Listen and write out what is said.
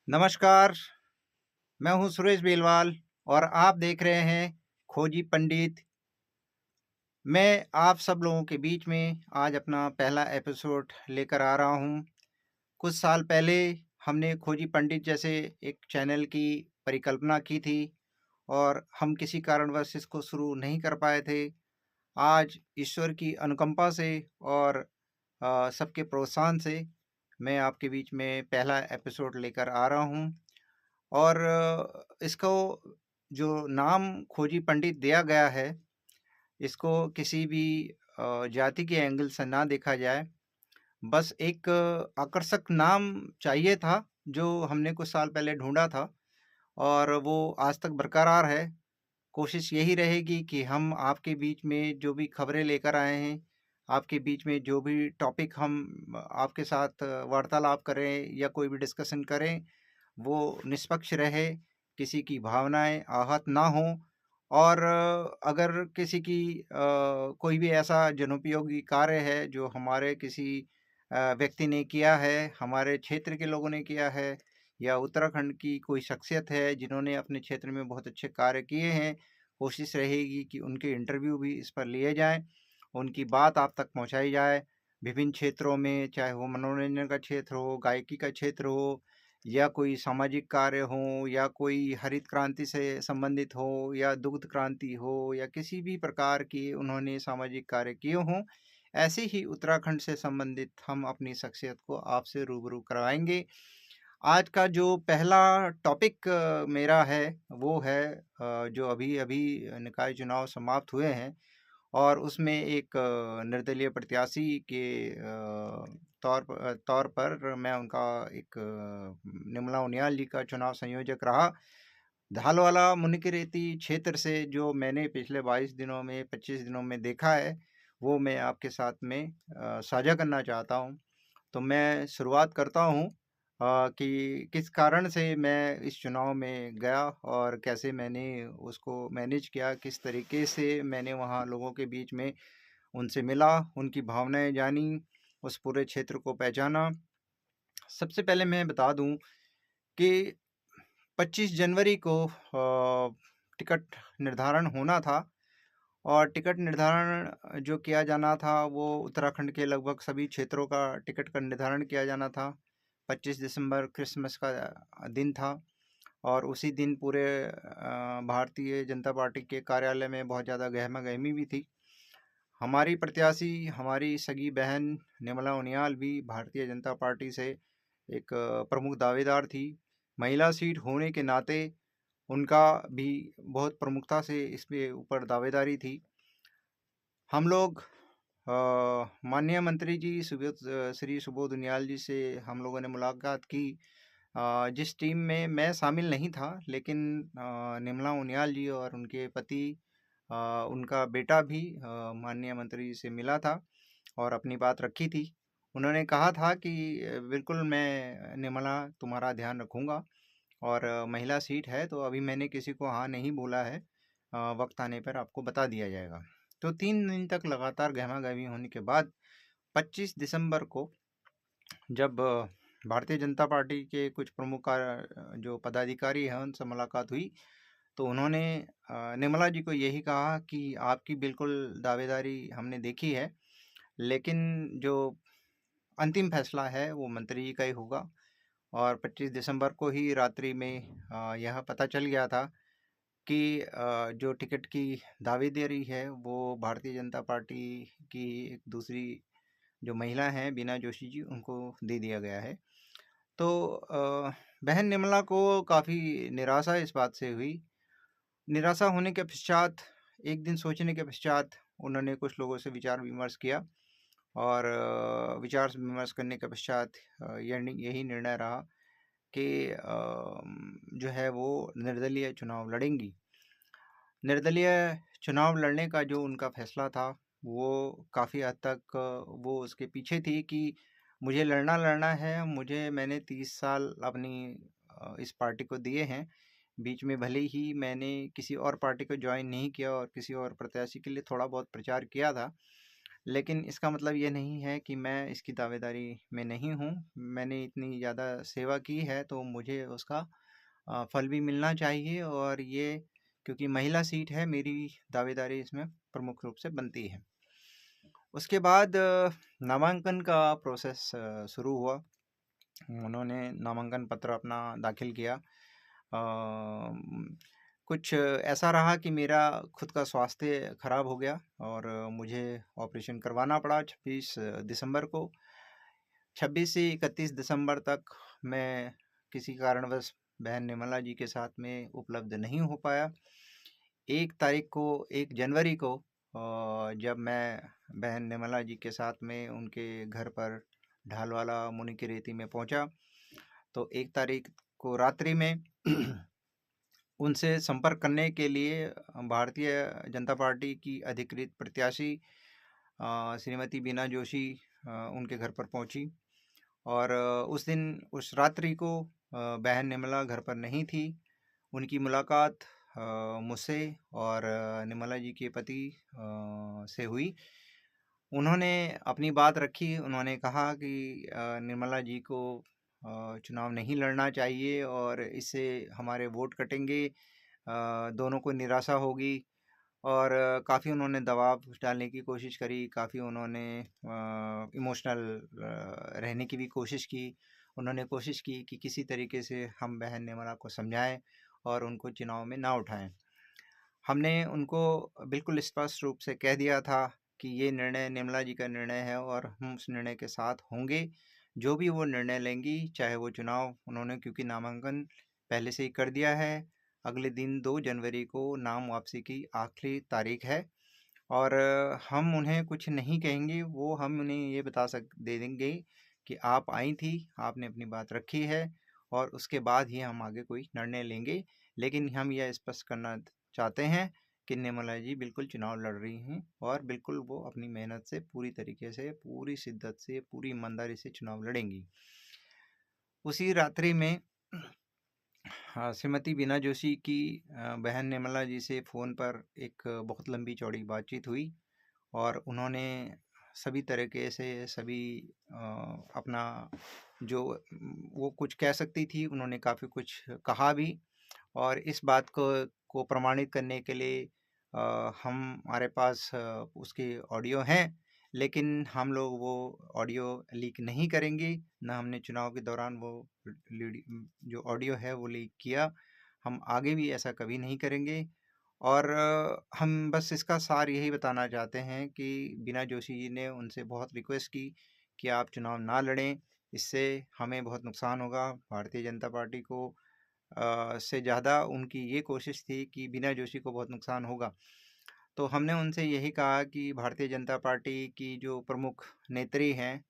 नमस्कार, मैं हूँ सुरेश बेलवाल और आप देख रहे हैं खोजी पंडित। मैं आप सब लोगों के बीच में आज अपना पहला एपिसोड लेकर आ रहा हूँ। कुछ साल पहले हमने खोजी पंडित जैसे एक चैनल की परिकल्पना की थी और हम किसी कारणवश इसको शुरू नहीं कर पाए थे। आज ईश्वर की अनुकंपा से और सबके प्रोत्साहन से मैं आपके बीच में पहला एपिसोड लेकर आ रहा हूँ। और इसको जो नाम खोजी पंडित दिया गया है, इसको किसी भी जाति के एंगल से ना देखा जाए। बस एक आकर्षक नाम चाहिए था, जो हमने कुछ साल पहले ढूँढा था और वो आज तक बरकरार है। कोशिश यही रहेगी कि हम आपके बीच में जो भी खबरें लेकर आए हैं, आपके बीच में जो भी टॉपिक हम आपके साथ वार्तालाप करें या कोई भी डिस्कशन करें, वो निष्पक्ष रहे, किसी की भावनाएँ आहत ना हों। और अगर किसी की कोई भी ऐसा जनोपयोगी कार्य है जो हमारे किसी व्यक्ति ने किया है, हमारे क्षेत्र के लोगों ने किया है या उत्तराखंड की कोई शख्सियत है जिन्होंने अपने क्षेत्र में बहुत अच्छे कार्य किए हैं, कोशिश रहेगी कि उनके इंटरव्यू भी इस पर लिए जाएँ, उनकी बात आप तक पहुँचाई जाए। विभिन्न क्षेत्रों में, चाहे वो मनोरंजन का क्षेत्र हो, गायकी का क्षेत्र हो या कोई सामाजिक कार्य हो या कोई हरित क्रांति से संबंधित हो या दुग्ध क्रांति हो या किसी भी प्रकार की उन्होंने सामाजिक कार्य किए हों, ऐसे ही उत्तराखंड से संबंधित हम अपनी शख्सियत को आपसे रूबरू करवाएंगे। आज का जो पहला टॉपिक मेरा है, वो है जो अभी-अभी निकाय चुनाव समाप्त हुए हैं और उसमें एक निर्दलीय प्रत्याशी के तौर पर मैं उनका एक निर्मला उनियाल जी का चुनाव संयोजक रहा। धालवाला मुनिकीरेती क्षेत्र से जो मैंने पिछले 22 दिनों में 25 दिनों में देखा है, वो मैं आपके साथ में साझा करना चाहता हूँ। तो मैं शुरुआत करता हूँ कि किस कारण से मैं इस चुनाव में गया और कैसे मैंने उसको मैनेज किया, किस तरीके से मैंने वहाँ लोगों के बीच में उनसे मिला, उनकी भावनाएँ जानी, उस पूरे क्षेत्र को पहचाना। सबसे पहले मैं बता दूँ कि 25 जनवरी को टिकट निर्धारण होना था और टिकट निर्धारण जो किया जाना था, वो उत्तराखंड के लगभग सभी क्षेत्रों का टिकट का निर्धारण किया जाना था। 25 दिसंबर क्रिसमस का दिन था और उसी दिन पूरे भारतीय जनता पार्टी के कार्यालय में बहुत ज़्यादा गहमा-गहमी भी थी। हमारी प्रत्याशी, हमारी सगी बहन निर्मला उनियाल भी भारतीय जनता पार्टी से एक प्रमुख दावेदार थी। महिला सीट होने के नाते उनका भी बहुत प्रमुखता से इसके ऊपर दावेदारी थी। हम लोग माननीय मंत्री जी श्री सुबोध उनियाल जी से हम लोगों ने मुलाकात की। जिस टीम में मैं शामिल नहीं था, लेकिन निर्मला उनियाल जी और उनके पति, उनका बेटा भी माननीय मंत्री जी से मिला था और अपनी बात रखी थी। उन्होंने कहा था कि बिल्कुल मैं निर्मला तुम्हारा ध्यान रखूँगा और महिला सीट है तो अभी मैंने किसी को हाँ नहीं बोला है, वक्त आने पर आपको बता दिया जाएगा। तो 3 दिन तक लगातार गहमा-गहमी होने के बाद 25 दिसंबर को जब भारतीय जनता पार्टी के कुछ प्रमुख जो पदाधिकारी हैं उनसे मुलाकात हुई, तो उन्होंने निर्मला जी को यही कहा कि आपकी बिल्कुल दावेदारी हमने देखी है, लेकिन जो अंतिम फैसला है वो मंत्री जी का ही होगा। और 25 दिसंबर को ही रात्रि में यह पता चल गया था कि जो टिकट की दावेदारी है वो भारतीय जनता पार्टी की एक दूसरी जो महिला हैं बीना जोशी जी, उनको दे दिया गया है। तो बहन निर्मला को काफ़ी निराशा इस बात से हुई। निराशा होने के पश्चात, एक दिन सोचने के पश्चात उन्होंने कुछ लोगों से विचार विमर्श किया और विचार विमर्श करने के पश्चात यही निर्णय रहा कि जो है वो निर्दलीय चुनाव लड़ेंगी। निर्दलीय चुनाव लड़ने का जो उनका फैसला था, वो काफ़ी हद तक वो उसके पीछे थी कि मुझे लड़ना है, मैंने 30 साल अपनी इस पार्टी को दिए हैं। बीच में भले ही मैंने किसी और पार्टी को जॉइन नहीं किया और किसी और प्रत्याशी के लिए थोड़ा बहुत प्रचार किया था, लेकिन इसका मतलब ये नहीं है कि मैं इसकी दावेदारी में नहीं हूँ। मैंने इतनी ज़्यादा सेवा की है तो मुझे उसका फल भी मिलना चाहिए, और ये क्योंकि महिला सीट है, मेरी दावेदारी इसमें प्रमुख रूप से बनती है। उसके बाद नामांकन का प्रोसेस शुरू हुआ। उन्होंने नामांकन पत्र अपना दाखिल किया। कुछ ऐसा रहा कि मेरा खुद का स्वास्थ्य खराब हो गया और मुझे ऑपरेशन करवाना पड़ा 26 दिसंबर को। 26 से 31 दिसंबर तक मैं किसी कारणवश बहन निर्मला जी के साथ में उपलब्ध नहीं हो पाया। 1 जनवरी को जब मैं बहन निर्मला जी के साथ में उनके घर पर ढालवाला मुनि की रेती में पहुंचा, तो 1 तारीख को रात्रि में उनसे संपर्क करने के लिए भारतीय जनता पार्टी की अधिकृत प्रत्याशी श्रीमती बीना जोशी उनके घर पर पहुंची। और उस दिन, उस रात्रि को बहन निर्मला घर पर नहीं थी। उनकी मुलाकात मुझसे और निर्मला जी के पति से हुई। उन्होंने अपनी बात रखी। उन्होंने कहा कि निर्मला जी को चुनाव नहीं लड़ना चाहिए और इससे हमारे वोट कटेंगे, दोनों को निराशा होगी। और काफ़ी उन्होंने दबाव डालने की कोशिश करी, काफ़ी उन्होंने इमोशनल रहने की भी कोशिश की। उन्होंने कोशिश की कि किसी तरीके से हम बहन निर्मला को समझाएं और उनको चुनाव में ना उठाएं। हमने उनको बिल्कुल स्पष्ट रूप से कह दिया था कि ये निर्णय निर्मला जी का निर्णय है और हम उस निर्णय के साथ होंगे। जो भी वो निर्णय लेंगी, चाहे वो चुनाव, उन्होंने क्योंकि नामांकन पहले से ही कर दिया है। अगले दिन 2 जनवरी को नाम वापसी की आखिरी तारीख है और हम उन्हें कुछ नहीं कहेंगे। वो हम उन्हें ये दे देंगे कि आप आई थी, आपने अपनी बात रखी है और उसके बाद ही हम आगे कोई निर्णय लेंगे। लेकिन हम यह स्पष्ट करना चाहते हैं कि निर्मला जी बिल्कुल चुनाव लड़ रही हैं और बिल्कुल वो अपनी मेहनत से, पूरी तरीके से, पूरी शिद्दत से, पूरी ईमानदारी से चुनाव लड़ेंगी। उसी रात्रि में हाँ, श्रीमती बीना जोशी की बहन निर्मला जी से फ़ोन पर एक बहुत लंबी चौड़ी बातचीत हुई और उन्होंने सभी तरीके से सभी अपना जो वो कुछ कह सकती थी, उन्होंने काफ़ी कुछ कहा भी। और इस बात को प्रमाणित करने के लिए हमारे पास उसके ऑडियो हैं, लेकिन हम लोग वो ऑडियो लीक नहीं करेंगे। ना हमने चुनाव के दौरान वो जो ऑडियो है वो लीक किया। हम आगे भी ऐसा कभी नहीं करेंगे। और हम बस इसका सार यही बताना चाहते हैं कि बीना जोशी जी ने उनसे बहुत रिक्वेस्ट की कि आप चुनाव ना लड़ें, इससे हमें बहुत नुकसान होगा। भारतीय जनता पार्टी को से ज़्यादा उनकी ये कोशिश थी कि बीना जोशी को बहुत नुकसान होगा। तो हमने उनसे यही कहा कि भारतीय जनता पार्टी की जो प्रमुख नेत्री हैं